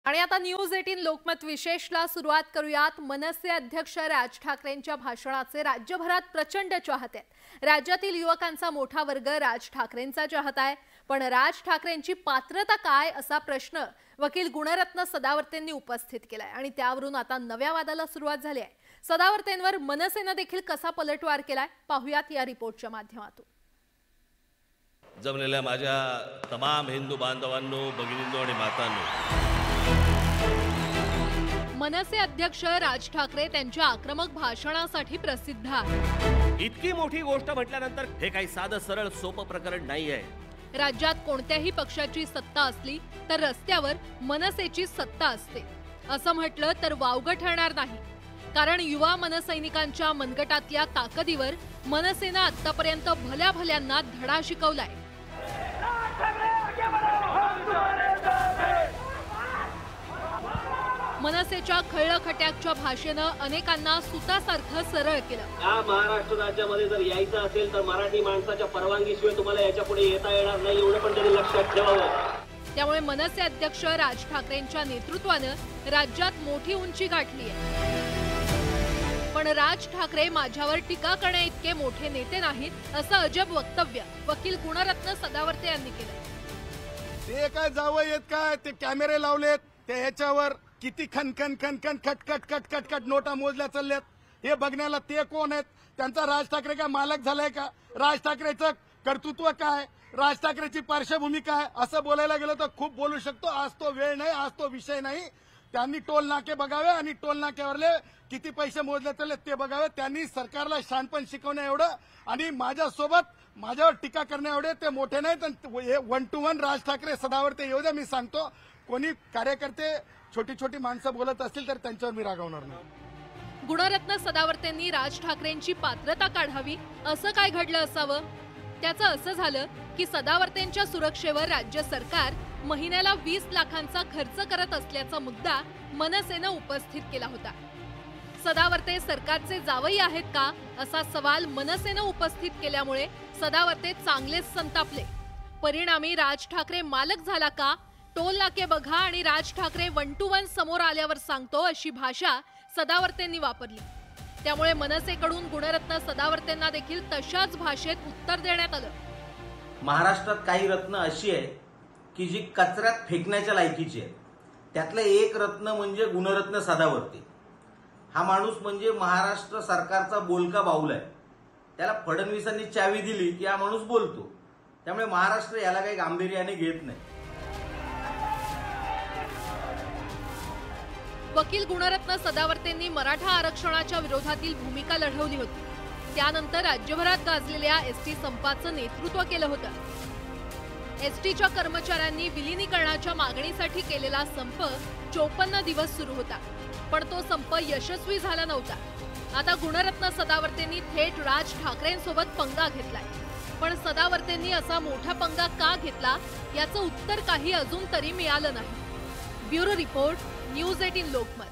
आणि आता न्यूज 18 लोकमत विशेषला सुरुवात करूयात। मनसे अध्यक्ष राज ठाकरेंच्या भाषणाचे राज्यभरात प्रचंड चाहते आहेत। राज्यातील युवकांचा मोठा वर्ग राज ठाकरेंचा चाहत आहे, पण राज ठाकरेंची पात्रता काय असा प्रश्न वकील गुणरत्न सदावर्तेंनी उपस्थित केलाय आणि त्यावरून आता नव्या वादाला सुरुवात झाली आहे। सदावर्तेंवर मनसेने देखील कसा पलटवार केलाय पाहूयात या रिपोर्टच्या माध्यमातून। जमलेल्या माझ्या तमाम हिंदू बांधवांनो, भगिनींनो आणि मातांनो, मनसे अध्यक्ष राज ठाकरे त्यांच्या आक्रमक भाषणासाठी प्रसिद्ध आहेत। इतकी मोठी गोष्ट म्हटल्यानंतर हे काही साधं सरळ सोपं प्रकरण नाहीये। राज्यात कोणत्याही पक्षाची सत्ता असली तर रस्त्यावर मनसेची सत्ता असते असं म्हटलं तर वावगं ठरणार नाही, कारण युवा मनसैनिकांच्या मनगटातल्या ताकदीवर मनसेने आतापर्यंत भल्या भल्यांना धडा शिकवलाय। मनसेच्या खळखट्याच्या भाषेनं अनेकांना सुतासारखं सरळ केलं। या महाराष्ट्र राज्यामध्ये जर यायचं असेल तर मराठी माणसाच्या परवानगीशिवाय तुम्हाला याच्या पुढे येता येणार नाही, एवढं पण त्यांनी लक्षात ठेवावं। त्यामुळे मनसे अध्यक्ष राज ठाकरेंच्या नेतृत्वानं राज्यात मोठी उंची गाठली आहे। पण राज ठाकरे माझ्यावर टीका करण्या इतके मोठे नेते नाहीत असं अजब वक्तव्य वकील गुणरत्न सदावर्ते यांनी केलं। ते काय जावं येत काय, ते कॅमेरे लावलेत, ते ह्याच्यावर किती खनखन खनखन खटखट खटखट खट नोटा मोजल्या चालल्यात, हे बघण्याला ते कोण आहेत? त्यांचा राज ठाकरे काय मालक झालाय का? राज ठाकरेचं कर्तृत्व काय, राज ठाकरेची पार्श्वभूमी काय, असं बोलायला गेलं तर खूप बोलू शकतो। आज तो वेळ नाही, आज तो विषय नाही। त्यांनी टोल नाके बघावे आणि टोल नाक्यावरले किती पैसे मोजले चालले ते बघावे। त्यांनी सरकारला शानपण शिकवण्या एवढं आणि माझ्यावर टीका करण्या एवढे ते मोठे नाहीत। 1 to 1 राज ठाकरे सदावर्ते येऊ द्या। मी सांगतो, कोणी कार्यकर्ते छोटी छोटी माणसं बोलत असतील तर त्यांच्यावर मी रागवणार नाही। गुणरत्न सदावर्तेंनी राज ठाकरेंची पात्रता काढावी असं काय घडलं असावं? त्याचं असं झालं की सदावर्तेंच्या सुरक्षेवर राज्य सरकार महिन्याला 20 लाखांचा खर्च करत असल्याचा मुद्दा मनसेने उपस्थित केला होता। सदावर्ते सरकारचे जावई आहेत का असा सवाल मनसेने उपस्थित केल्यामुळे सदावर्ते चांगलेच संतापले। परिणामी राज ठाकरे मालक झाला का, टोल नाके बघा आणि राज ठाकरे 1 to 1 समोर आल्यावर सांगतो अशी भाषा सदावर्तेंनी वापरली। त्यामुळे मनसेकडून गुणरत्न सदावर्तेंना देखील तशाच भाषेत उत्तर देण्यात आलं। महाराष्ट्रात काही रत्न अशी आहे की जी कचऱ्यात फेकण्याच्या लायकीची आहे। त्यातलं एक रत्न म्हणजे गुणरत्न सदावर्ते। हा माणूस म्हणजे महाराष्ट्र सरकारचा बोलका बाहुला आहे। त्याला फडणवीसांनी चावी दिली की हा माणूस बोलतो, त्यामुळे महाराष्ट्र याला काही गांभीर्याने घेत नाही। वकील गुणरत्न सदावर्तेंनी मराठा आरक्षणाच्या विरोधातील भूमिका लढवली होती। त्यानंतर राज्यभरात गाजलेल्या एसटी संपाचं नेतृत्व केलं होतं। एसटीच्या कर्मचाऱ्यांनी विलीनीकरणाच्या मागणीसाठी केलेला संप 54 दिवस सुरू होता, पण तो संप यशस्वी झाला नव्हता। आता गुणरत्न सदावर्तेंनी थेट राज ठाकरेंसोबत पंगा घेतलाय, पण सदावर्तेंनी असा मोठा पंगा का घेतला याचं उत्तर काही अजून तरी मिळालं नाही। Bureau report, news 18 Lokmat.